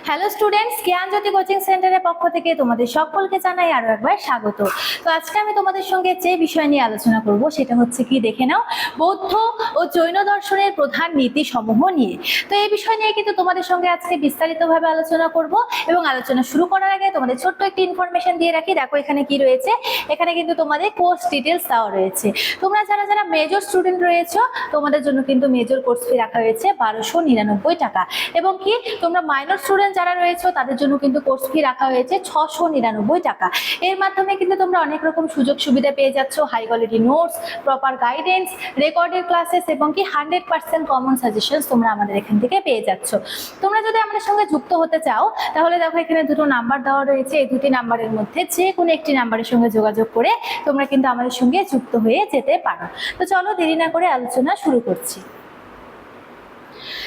Hello students, জ্ঞানজ্যোতি coaching সেন্টারের পক্ষ থেকে তোমাদের সকলকে জানাই আরো একবার স্বাগত। তো আজকে আমি তোমাদের সঙ্গে যে বিষয় নিয়ে আলোচনা করব সেটা হচ্ছে কি, দেখে নাও, বৌদ্ধ ও জৈন দর্শনের প্রধান নীতি সমূহ নিয়ে। তো এই বিষয় নিয়ে কিন্তু তোমাদের সঙ্গে আজকে বিস্তারিতভাবে আলোচনা করব এবং আলোচনা শুরু করার আগে তোমাদের ছোট্ট একটি ইনফরমেশন দিয়ে রাখি। দেখো এখানে কি রয়েছে, এখানে কিন্তু তোমাদের কোর্স ডিটেলস দেওয়া রয়েছে। তোমরা যারা যারা মেজর স্টুডেন্ট রয়েছো তোমাদের জন্য কিন্তু মেজর কোর্স ফি রাখা হয়েছে 1299 টাকা, এবং কি তোমরা মাইনর স্টুডেন্ট যারা রয়েছে তাদের জন্য কিন্তু কোর্স ফি রাখা হয়েছে 699 টাকা। এর মাধ্যমে কিন্তু তোমরা অনেক রকম সুযোগ সুবিধা পেয়ে যাচ্ছ, high quality notes, proper guidance, recorded classes এবং কি 100% কমন সাজেশনস তোমরা আমাদের এখান থেকে পেয়ে যাচ্ছ। তোমরা যদি আমাদের সঙ্গে যুক্ত হতে চাও তাহলে দেখো এখানে দুটো নাম্বার দেওয়া রয়েছে, এই দুটি নাম্বারের মধ্যে যে কোনো একটি নাম্বারের সঙ্গে যোগাযোগ করে তোমরা কিন্তু আমাদের সঙ্গে যুক্ত হয়ে যেতে পারো। তো চলো দেরি না করে আলোচনা শুরু করছি।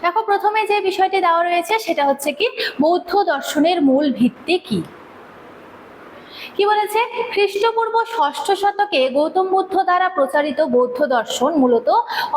দেখো প্রথমে যে বিষয়টি দেওয়া রয়েছে সেটা হচ্ছে কি, বৌদ্ধ দর্শনের মূল ভিত্তি কি। কি বলেছে, খ্রিস্টপূর্ব 6ষ্ঠ শতকে গৌতম বুদ্ধ দ্বারা প্রচারিত বৌদ্ধ দর্শন মূলত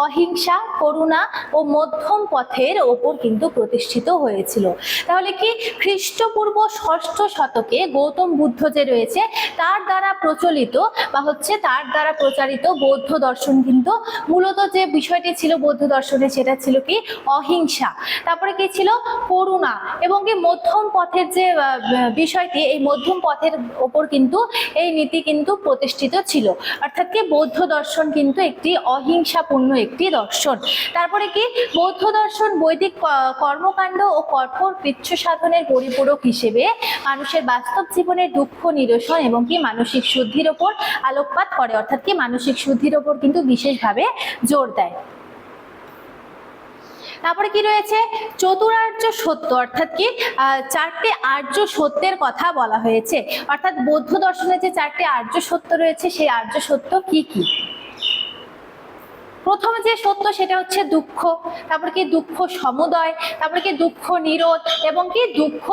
অহিংসা, করুণা ও মধ্যম পথের ওপর কিন্তু প্রতিষ্ঠিত হয়েছিল। তাহলে কি, খ্রিস্টপূর্ব 6ষ্ঠ শতকে গৌতম বুদ্ধ যে রয়েছে তার দ্বারা প্রচলিত বা তার দ্বারা প্রচারিত বৌদ্ধ দর্শন কিন্তু মূলত যে বিষয়টি ছিল বৌদ্ধ দর্শনে সেটা ছিল কি, অহিংসা, তারপরে কি ছিল, করুণা, এবং কি মধ্যম পথের যে বিষয়টি, এই মধ্যম পথের ওপর কিন্তু এই নীতি কিন্তু প্রতিষ্ঠিত ছিল। অর্থাৎ কি, বৌদ্ধ দর্শন কিন্তু একটি অহিংসাপূর্ণ একটি দর্শন। তারপরে কি, বৌদ্ধ দর্শন বৈদিক কর্মকাণ্ড ও কঠোর কৃচ্ছ সাধনের পরিপূরক হিসেবে মানুষের বাস্তব জীবনের দুঃখ নিরসন এবং কি মানসিক শুদ্ধির ওপর আলোকপাত করে। অর্থাৎ কি, মানসিক শুদ্ধির ওপর কিন্তু বিশেষভাবে জোর দেয়। তারপরে কি রয়েছে, চতুরার্য সত্য, অর্থাৎ কি চারটি আর্য সত্যের কথা বলা হয়েছে। অর্থাৎ বৌদ্ধ দর্শনে যে চারটি আর্য সত্য রয়েছে সেই আর্য সত্য কি কি। প্রথম যে সত্য সেটা হচ্ছে দুঃখ, তারপরে কি দুঃখ সমুদয়, তারপরে কি দুঃখ নিরোধ, এবং কি দুঃখ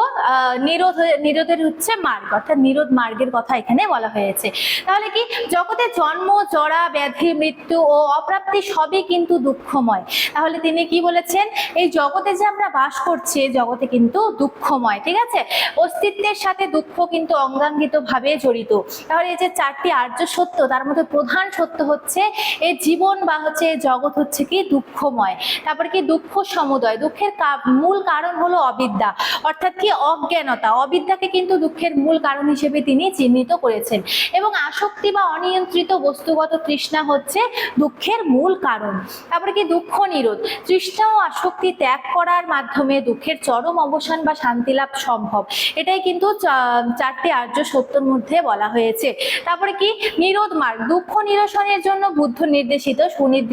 নিরোধের হচ্ছে মার্গ, অর্থাৎ নিরোধ মার্গের কথা এখানে বলা হয়েছে। তাহলে কি, জগতে জন্ম, জরা, ব্যাধি, মৃত্যু ও অপ্রাপ্তি সবই কিন্তু দুঃখময়। তাহলে তিনি কি বলেছেন, এই জগতে যে আমরা বাস করছি জগতে কিন্তু দুঃখময়, ঠিক আছে, অস্তিত্বের সাথে দুঃখ কিন্তু অঙ্গাঙ্গিত ভাবে জড়িত। তাহলে এই যে চারটি আর্য সত্য তার মধ্যে প্রধান সত্য হচ্ছে এই জীবন বা জগৎ হচ্ছে কি দুঃখময়। তারপরে কি দুঃখ সমুদয়, দুঃখের মূল কারণ হলো অবিদ্যা, অর্থাৎ কি অজ্ঞানতা, অবিদ্যাকে কিন্তু দুঃখের মূল কারণ হিসেবে তিনি চিহ্নিত করেছেন। এবং আসক্তি বা অনিয়ন্ত্রিত বস্তুগত তৃষ্ণা হচ্ছে দুঃখের মূল কারণ। তারপরে কি দুঃখ নিরোধ, তৃষ্ণা ও আসক্তি ত্যাগ করার মাধ্যমে দুঃখের চরম অবসান বা শান্তি লাভ সম্ভব। এটাই কিন্তু চারটি আর্য সত্যের মধ্যে বলা হয়েছে। তারপরে কি নিরোধ মার্গ, দুঃখ নিরসনের জন্য বুদ্ধ নির্দেশিত সুনির্দিষ্ট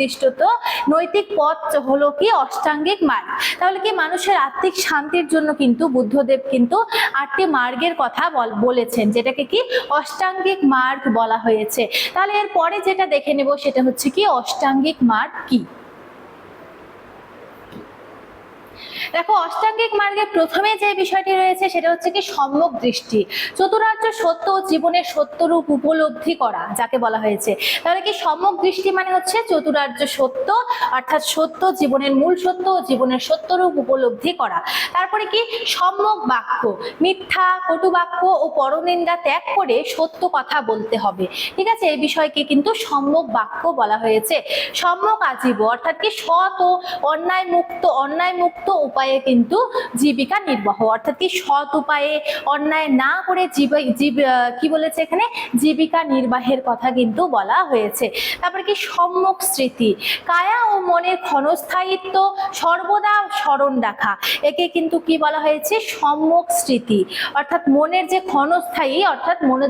নৈতিক পথ হলো কি অষ্টাঙ্গিক মার্গ। তাহলে কি মানুষের আত্মিক শান্তির জন্য কিন্তু বুদ্ধদেব কিন্তু 8টি মার্গের কথা বলেছেন, যেটাকে কি অষ্টাঙ্গিক মার্গ বলা হয়েছে। তাহলে এর পরে যেটা দেখে নেব সেটা হচ্ছে কি অষ্টাঙ্গিক মার্গ কি। দেখো অষ্টাঙ্গিক মার্গের প্রথমে যে বিষয়টি রয়েছে সেটা হচ্ছে কি সম্যক দৃষ্টি, চতুরার্য সত্য ও জীবনের সত্যরূপ উপলব্ধি করা যাকে বলা হয়েছে। তাহলে কি সম্যক দৃষ্টি মানে হচ্ছে চতুরার্য সত্য, অর্থাৎ সত্য, জীবনের মূল সত্য ও জীবনের সত্যরূপ উপলব্ধি করা। তারপরে কি সম্যক বাক্য, মিথ্যা, কটু বাক্য ও পরনিন্দা ত্যাগ করে সত্য কথা বলতে হবে, ঠিক আছে, এই বিষয়কে কিন্তু সম্যক বাক্য বলা হয়েছে। সম্যক আজীব, অর্থাৎ কি সৎ ও অন্যায় মুক্ত উপায়ে কিন্তু জীবিকা নির্বাহ, অর্থাৎ কি সৎ উপায়ে অন্যায় না করে কি বলেছে এখানে, জীবিকা নির্বাহের কথা কিন্তু বলা হয়েছে। তারপরে কি সম্যক স্মৃতি, কায়া ও মনের ক্ষণস্থায়িত্ব সর্বদা স্মরণ রাখা, একে কিন্তু কি বলা হয়েছে, সম্যক স্মৃতি, অর্থাৎ মনের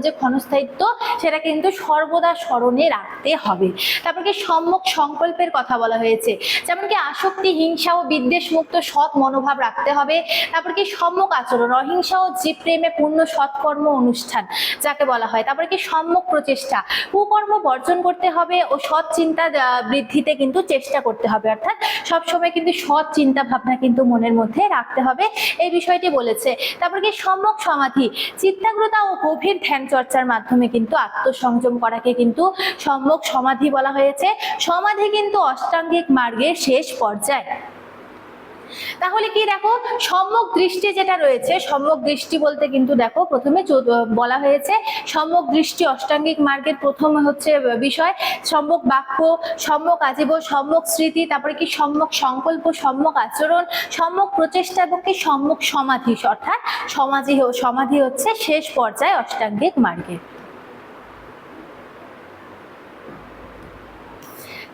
যে ক্ষণস্থায়িত্ব সেটা কিন্তু সর্বদা স্মরণে রাখতে হবে। তারপর কি সম্যক সংকল্পের কথা বলা হয়েছে, যেমন কি আসক্তি, হিংসা ও বিদ্বেষ মুক্ত সৎ মনোভাব রাখতে হবে। তারপর কি সম্যক আচরণ, অহিংসা ও জীব প্রেমে পূর্ণ সৎকর্ম অনুষ্ঠান যাকে বলা হয়। তারপরে কি সম্যক প্রচেষ্টা, কুকর্ম বর্জন করতে হবে ও সৎ চিন্তা বৃদ্ধিতে কিন্তু চেষ্টা করতে হবে, অর্থাৎ সবসময় কিন্তু সৎ চিন্তা ভাবনা কিন্তু মনের মধ্যে রাখতে হবে, এই বিষয়টি বলেছে। তারপর কি সম্যক সমাধি, চিত্তাগ্রতা ও গভীর ধ্যান চর্চার মাধ্যমে কিন্তু আত্মসংযম করাকে কিন্তু সম্যক সমাধি বলা হয়েছে। সমাধি কিন্তু অষ্টাঙ্গিক মার্গের শেষ পর্যায়। তাহলে কি দেখো, সম্যক দৃষ্টি যেটা রয়েছে, সম্যক দৃষ্টি বলতে কিন্তু দেখো প্রথমে বলা হয়েছে সম্যক দৃষ্টি অষ্টাঙ্গিক মার্গের প্রথম হচ্ছে বিষয়, সম্যক বাক্য, সম্যক আজীব, সম্যক স্মৃতি, তারপরে কি সম্যক সংকল্প, সম্যক আচরণ, সম্যক প্রচেষ্টা এবং কি সম্যক সমাধি, অর্থাৎ সমাধি হচ্ছে শেষ পর্যায়ে অষ্টাঙ্গিক মার্গে।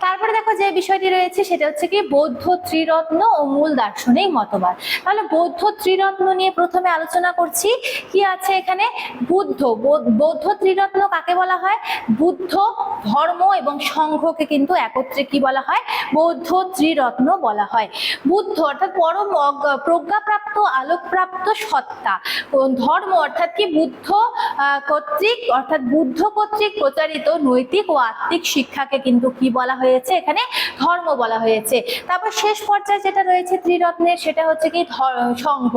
তারপরে দেখো যে বিষয়টি রয়েছে সেটা হচ্ছে কি বৌদ্ধ ত্রিরত্ন ও মূল দার্শনিক মতবাদ। তাহলে বৌদ্ধ ত্রিরত্ন নিয়ে প্রথমে আলোচনা করছি। কি আছে এখানে? বৌদ্ধ ত্রিরত্ন কাকে বলা হয়? বুদ্ধ, ধর্ম এবং সংঘকে কিন্তু একত্রে কি বলা হয়? বৌদ্ধ ত্রিরত্ন বলা হয়। বুদ্ধ অর্থাৎ পরম প্রজ্ঞাপ্রাপ্ত আলোকপ্রাপ্ত সত্তা, ধর্ম অর্থাৎ কি বুদ্ধ কর্তৃক প্রচারিত নৈতিক ও আত্মিক শিক্ষাকে কিন্তু কি বলা হয়েছে? এখানে ধর্ম বলা হয়েছে। তারপর শেষ পর্যায়ে যেটা রয়েছে ত্রিরত্নের সেটা হচ্ছে কি সংঘ,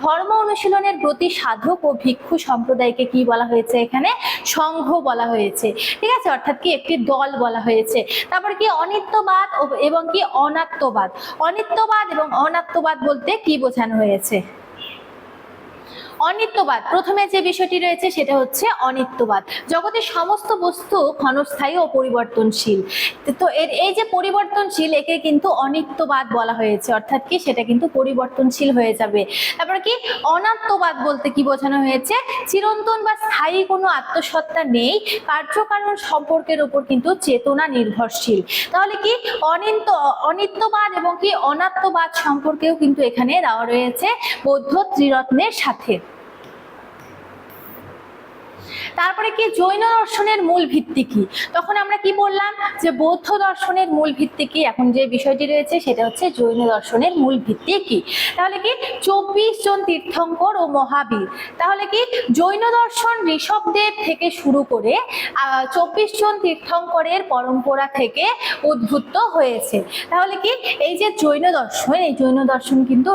ধর্ম অনুশীলনের ব্রতী সাধক ও ভিক্ষু সম্প্রদায়কে কি বলা হয়েছে? এখানে সংঘ বলা হয়েছে। ঠিক আছে, অর্থাৎ কি একটি দল বলা হয়েছে। তারপর কি অনিত্যবাদ এবং কি অনাত্মবাদ। অনিত্যবাদ এবং অনাত্মবাদ বলতে কি বোঝানো হয়েছে? অনিত্যবাদ, প্রথমে যে বিষয়টি রয়েছে সেটা হচ্ছে অনিত্যবাদ। জগতের সমস্ত বস্তু ক্ষণস্থায়ী ও পরিবর্তনশীল। তো এই যে পরিবর্তনশীল, একে কিন্তু অনিত্যবাদ বলা হয়েছে, অর্থাৎ কি সেটা কিন্তু পরিবর্তনশীল হয়ে যাবে। তারপরে কি অনাত্মবাদ বলতে কি বোঝানো হয়েছে? চিরন্তন বা স্থায়ী কোনো আত্মসত্তা নেই, কার্যকারণ সম্পর্কের উপর কিন্তু চেতনা নির্ভরশীল। তাহলে কি অনিত্যবাদ এবং কি অনাত্মবাদ সম্পর্কেও কিন্তু এখানে দেওয়া রয়েছে বৌদ্ধ ত্রিরত্নের সাথে। তারপরে কি জৈন দর্শনের মূল ভিত্তি কি? তখন আমরা কি বললাম যে বৌদ্ধ দর্শনের মূল ভিত্তি কি, এখন যে বিষয়টি রয়েছে সেটা হচ্ছে জৈন দর্শনের মূল ভিত্তি কি। তাহলে কি 24 জন তীর্থঙ্কর ও মহাবীর। তাহলে কি জৈন দর্শন ঋষভদেব থেকে শুরু করে 24 জন তীর্থঙ্করের পরম্পরা থেকে উদ্ভূত হয়েছে। তাহলে কি এই যে জৈন দর্শন, এই জৈন দর্শন কিন্তু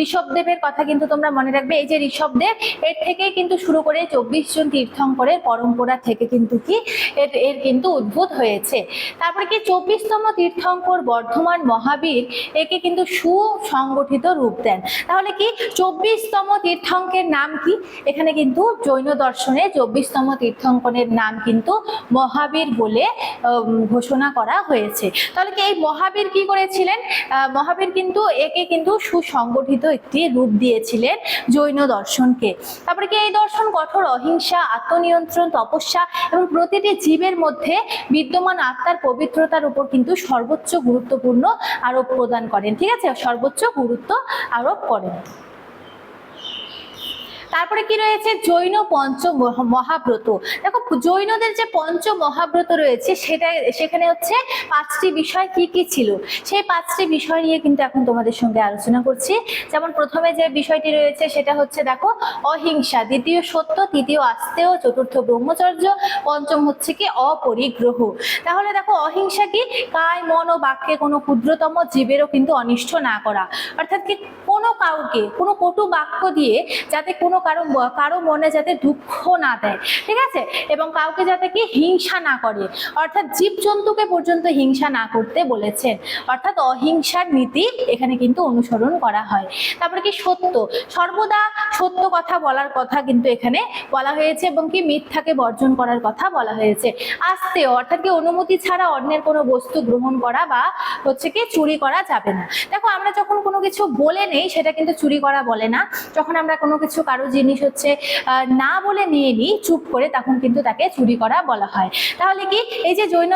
ঋষভদেবের কথা কিন্তু তোমরা মনে রাখবে। এই যে ঋষভদেব, এর থেকে কিন্তু শুরু করে 24 জন তীর্থঙ্করের পরম্পরা থেকে কিন্তু কি এর কিন্তু উদ্ভূত হয়েছে। তারপরে কি 24তম তীর্থঙ্কর বর্ধমান মহাবীর একে কিন্তু সুসংগঠিত রূপ দেন। তাহলে কি 24তম তীর্থঙ্কের নাম কি? এখানে কিন্তু জৈন দর্শনে 24তম তীর্থঙ্করের নাম কিন্তু মহাবীর বলে ঘোষণা করা হয়েছে। তাহলে কি এই মহাবীর কি করেছিলেন? মহাবীর কিন্তু একে কিন্তু সুসংগঠিত একটি রূপ দিয়েছিলেন জৈন দর্শনকে। তারপরে কি এই দর্শন কঠোর অহিংসা, আত্মনিয়ন্ত্রণ, তপস্যা এবং প্রতিটি জীবের মধ্যে বিদ্যমান আত্মার পবিত্রতার উপর কিন্তু সর্বোচ্চ গুরুত্বপূর্ণ আরোপ প্রদান করেন। ঠিক আছে, সর্বোচ্চ গুরুত্ব আরোপ করেন। তারপরে কি রয়েছে? জৈন পঞ্চ মহাব্রত। দেখো জৈনদের যে পঞ্চ মহাব্রত রয়েছে সেখানে হচ্ছে 5টি বিষয় কি কি ছিল, সেই 5টি বিষয় নিয়ে কিন্তু এখন তোমাদের সঙ্গে আলোচনা করছি। যেমন প্রথমে যে বিষয়টি রয়েছে সেটা হচ্ছে দেখো অহিংসা, দ্বিতীয় সত্য, তৃতীয় আস্তেয়, চতুর্থ ব্রহ্মচর্য, পঞ্চম হচ্ছে কি অপরিগ্রহ। তাহলে দেখো অহিংসা কি? কায় মন ও বাক্যে কোনো ক্ষুদ্রতম জীবেরও কিন্তু অনিষ্ট না করা, অর্থাৎ কি কোনো কাউকে কোনো কটু বাক্য দিয়ে যাতে কোনো কারো মনে যাতে দুঃখ না দেয়। ঠিক আছে, এবং কাউকে যাতে কি হিংসা না করে, অর্থাৎ জীবজন্তুকে পর্যন্ত হিংসা না করতে বলেছেন, অর্থাৎ অহিংসার নীতি এখানে কিন্তু অনুসরণ করা হয়। তারপরে কি সত্য, সর্বদা সত্য কথা বলার কথা কিন্তু এখানে বলা হয়েছে এবং কি মিথ্যাকে বর্জন করার কথা বলা হয়েছে। আস্তেয় অর্থাৎ কি অনুমতি ছাড়া অন্যের কোনো বস্তু গ্রহণ করা বা হচ্ছে কি চুরি করা যাবে না। দেখো আমরা যখন কোনো কিছু বলে নেই সেটা কিন্তু চুরি করা বলে না। যখন আমরা কোনো কিছু কারো জিনিস হচ্ছে না বলে নিয়ে নিই চুপ করে, তখন কিন্তু তাকে চুরি করা বলা হয়। তাহলে কি এই যে জৈন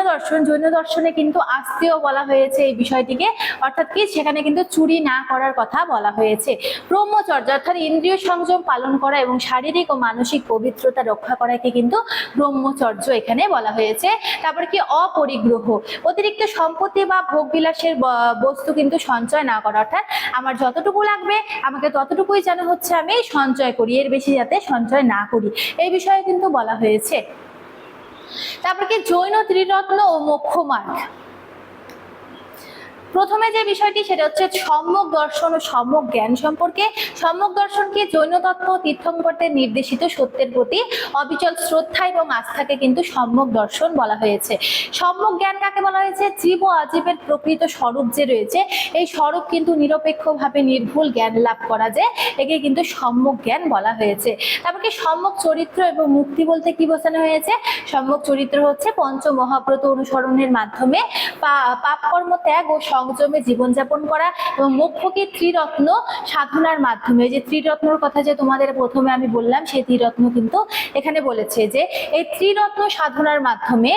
দর্শনে কিন্তু আস্তেয় বলা হয়েছে এই বিষয়টিকে, অর্থাৎ কি সেখানে কিন্তু চুরি না করার কথা বলা হয়েছে। ব্রহ্মচর্য অর্থাৎ ইন্দ্রিয় সংযম পালন করা এবং শারীরিক ও মানসিক পবিত্রতা রক্ষা করাকে কিন্তু ব্রহ্মচর্য এখানে বলা হয়েছে। তারপরে কি অপরিগ্রহ, অতিরিক্ত সম্পত্তি বা ভোগ বিলাসের বস্তু কিন্তু সঞ্চয় না করা, অর্থাৎ আমার যতটুকু লাগবে আমাকে ততটুকুই যেন হচ্ছে আমি সঞ্চয় করি, এর বেশি যাতে সঞ্চয় না করি, এই বিষয়ে কিন্তু বলা হয়েছে। তারপর কি জৈন ত্রিরত্ন ও মোক্ষ মার্গ। প্রথমে যে বিষয়টি সেটা হচ্ছে সম্যক দর্শন ও সম্যক জ্ঞান সম্পর্কে। সম্যক দর্শনকে জৈন তত্ত্ব তীর্থঙ্করদের নির্দেশিত সত্যের প্রতি অবিচল শ্রদ্ধা এবং আস্থাকে কিন্তু সম্যক দর্শন বলা হয়েছে। সম্যক জ্ঞান কাকে বলা হয়েছে? জীব ও অজীবের প্রকৃত স্বরূপ যে রয়েছে, এই স্বরূপ কিন্তু নিরপেক্ষভাবে নির্ভুল জ্ঞান লাভ করা যায়, একে কিন্তু সম্যক জ্ঞান বলা হয়েছে। তারপর কি সম্যক চরিত্র এবং মুক্তি বলতে কি বোঝানো হয়েছে? সম্যক চরিত্র হচ্ছে পঞ্চ মহাব্রত অনুসরণের মাধ্যমে পাপ কর্ম ত্যাগ ও সংযমে জীবনযাপন করা, এবং মোক্ষ কি ত্রিরত্ন সাধনার মাধ্যমে। যে ত্রিরত্নর কথা যে তোমাদের প্রথমে আমি বললাম, সেই ত্রিরত্ন কিন্তু এখানে বলেছে যে এই ত্রিরত্ন সাধনার মাধ্যমে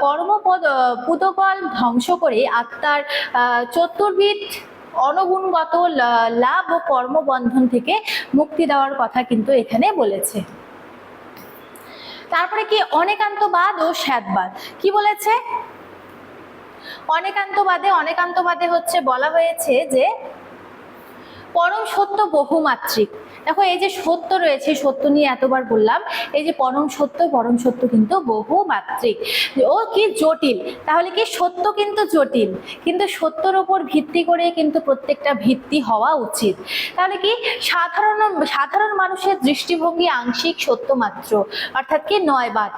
কর্মপদ পুতকল ধ্বংস করে আত্মার চতুর্বিধ অনগুণগত লাভ ও কর্মবন্ধন থেকে মুক্তি দেওয়ার কথা কিন্তু এখানে বলেছে। তারপরে কি অনেকান্তবাদ ও স্যাদবাদ কি বলেছে? অনেকান্তবাদে হচ্ছে বলা হয়েছে যে পরম সত্য বহুমাত্রিক। দেখো এই যে সত্য রয়েছে, সত্য নিয়ে এতবার বললাম, এই যে পরম সত্য কিন্তু বহুমাত্রিক ও কি জটিল। তাহলে কি সত্য কিন্তু জটিল, কিন্তু সত্যর উপর ভিত্তি করে কিন্তু প্রত্যেকটা ভিত্তি হওয়া উচিত। তাহলে কি সাধারণ মানুষের দৃষ্টিভঙ্গি আংশিক সত্য মাত্র, অর্থাৎ কি নয়বাদ।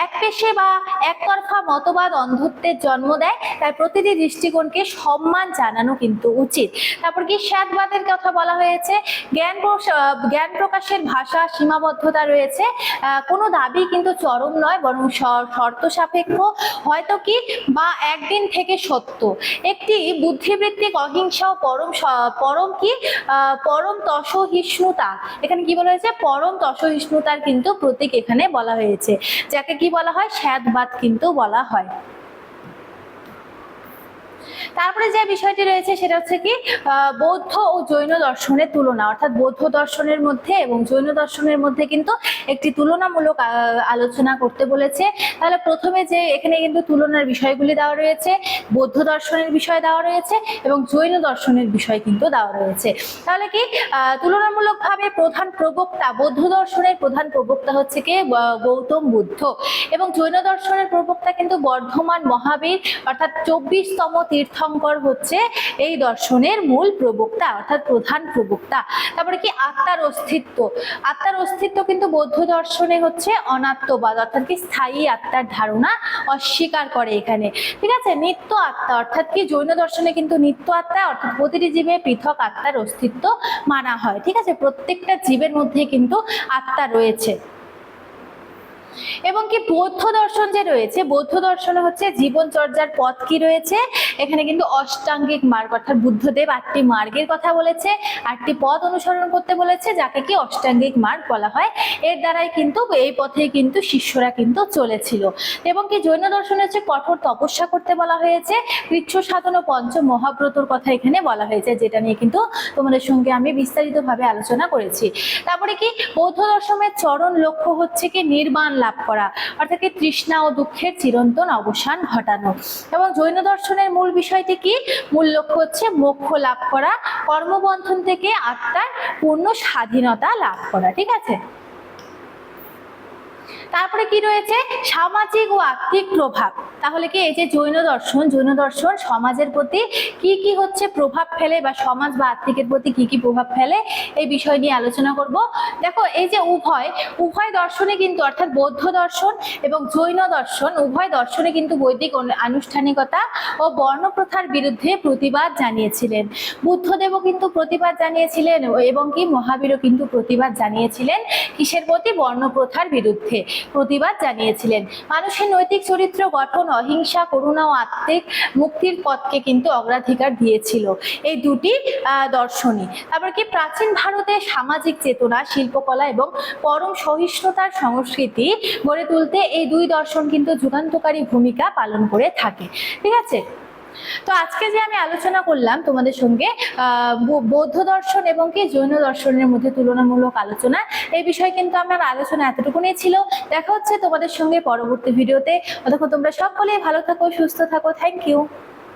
এক পেশে বা একতরফা মতবাদ অন্ধত্বের জন্ম দেয়, তাই প্রতিটি দৃষ্টিকোণকে সম্মান জানানো কিন্তু উচিত। তারপর কি স্যাদবাদের কথা বলা হয়েছে, জ্ঞান প্রকাশের ভাষা সীমাবদ্ধতা রয়েছে, কোনো দাবি কিন্তু চরম নয়, বরং শর্ত সাপেক্ষ, হয়তো কি বা একদিন থেকে সত্য। একটি বুদ্ধিবৃত্তিক অহিংসা ও পরম তসহিষ্ণুতা, এখানে কি বলা হয়েছে? পরম তসহিষ্ণুতার কিন্তু প্রতীক এখানে বলা হয়েছে, যাকে কি বলা হয়? স্যাদবাদ কিন্তু বলা হয়। তারপরে যে বিষয়টি রয়েছে সেটা হচ্ছে কি বৌদ্ধ ও জৈন দর্শনের তুলনা, অর্থাৎ বৌদ্ধ দর্শনের মধ্যে এবং জৈন দর্শনের মধ্যে কিন্তু একটি তুলনামূলক আলোচনা করতে বলেছে। তাহলে প্রথমে যে এখানে কিন্তু তুলনার বিষয়গুলি দেওয়া রয়েছে, বৌদ্ধ দর্শনের বিষয় দেওয়া রয়েছে এবং জৈন দর্শনের বিষয় কিন্তু দেওয়া রয়েছে। তাহলে কি তুলনামূলকভাবে প্রধান প্রবক্তা, বৌদ্ধ দর্শনের প্রধান প্রবক্তা হচ্ছে কি গৌতম বুদ্ধ, এবং জৈন দর্শনের প্রবক্তা কিন্তু বর্ধমান মহাবীর, অর্থাৎ 24তম তীর্থঙ্কর হচ্ছে এই দর্শনের মূল প্রবক্তা, অর্থাৎ প্রধান প্রবক্তা। তারপরে কি আত্মার অস্তিত্ব কিন্তু বৌদ্ধ দর্শনে হচ্ছে অনাত্মবাদ, অর্থাৎ কি স্থায়ী আত্মার ধারণা অস্বীকার করে এখানে। ঠিক আছে, নিত্য আত্মা, অর্থাৎ কি জৈন দর্শনে কিন্তু নিত্য আত্মা, অর্থাৎ প্রতিটি জীবে পৃথক আত্মার অস্তিত্ব মানা হয়। ঠিক আছে, প্রত্যেকটা জীবের মধ্যে কিন্তু আত্মা রয়েছে। এবং কি বৌদ্ধ দর্শন যে রয়েছে, বৌদ্ধ দর্শনে হচ্ছে জীবনচর্যার পথ কি রয়েছে, এখানে কিন্তু অষ্টাঙ্গিক মার্গ, অর্থাৎ বুদ্ধদেব 8টি মার্গের কথা বলেছে, 8টি পথ অনুসরণ করতে বলেছে, যাকে কি অষ্টাঙ্গিক মার্গ বলা হয়। এর দ্বারাই কিন্তু এই পথে কিন্তু শিষ্যরা কিন্তু চলেছিল। এবং কি জৈন দর্শনে হচ্ছে কঠোর তপস্যা করতে বলা হয়েছে, কৃচ্ছ সাধন ও পঞ্চ মহাব্রতর কথা এখানে বলা হয়েছে, যেটা নিয়ে কিন্তু তোমাদের সঙ্গে আমি বিস্তারিতভাবে আলোচনা করেছি। তারপরে কি বৌদ্ধ দর্শনের চরণ লক্ষ্য হচ্ছে কি নির্বাণ লাভ করা, অর্থাৎ কি তৃষ্ণা ও দুঃখের চিরন্তন অবসান ঘটানো। এবং জৈন দর্শনের মূল বিষয়টি কি? মূল লক্ষ্য হচ্ছে মোক্ষ লাভ করা, কর্মবন্ধন থেকে আত্মার পূর্ণ স্বাধীনতা লাভ করা। ঠিক আছে, তারপরে কি রয়েছে? সামাজিক ও আত্মিক প্রভাব। তাহলে কি এই যে জৈন দর্শন সমাজের প্রতি কি কি হচ্ছে প্রভাব ফেলে, বা সমাজ বা আত্মিকের প্রতি কি কি প্রভাব ফেলে, এই বিষয় নিয়ে আলোচনা করব। দেখো এই যে উভয় দর্শনে কিন্তু, অর্থাৎ বৌদ্ধ দর্শন এবং জৈন দর্শন উভয় দর্শনে কিন্তু বৈদিক আনুষ্ঠানিকতা ও বর্ণপ্রথার বিরুদ্ধে প্রতিবাদ জানিয়েছিলেন। বুদ্ধদেবও কিন্তু প্রতিবাদ জানিয়েছিলেন, এবং কি মহাবীরও কিন্তু প্রতিবাদ জানিয়েছিলেন কিসের প্রতি? বর্ণপ্রথার বিরুদ্ধে প্রতিবাদ জানিয়েছিলেন। মানুষের নৈতিক চরিত্র গঠন, অহিংসা, করুণা ও আত্মিক মুক্তির পথকে কিন্তু অগ্রাধিকার দিয়েছিল এই দুটি দর্শনই। তারপর কি প্রাচীন ভারতে সামাজিক চেতনা, শিল্পকলা এবং পরম সহিষ্ণুতার সংস্কৃতি গড়ে তুলতে এই দুই দর্শন কিন্তু যুগান্তকারী ভূমিকা পালন করে থাকে। ঠিক আছে, তো আজকে যে আমি আলোচনা করলাম তোমাদের সঙ্গে বৌদ্ধ দর্শন এবং কি জৈন দর্শনের মধ্যে তুলনামূলক আলোচনা, এই বিষয়ে কিন্তু আমার আলোচনা এতটুকুনি ছিল। দেখা হচ্ছে তোমাদের সঙ্গে পরবর্তী ভিডিওতে। ততক্ষণ তোমরা সকলেই ভালো থাকো, সুস্থ থাকো। Thank you.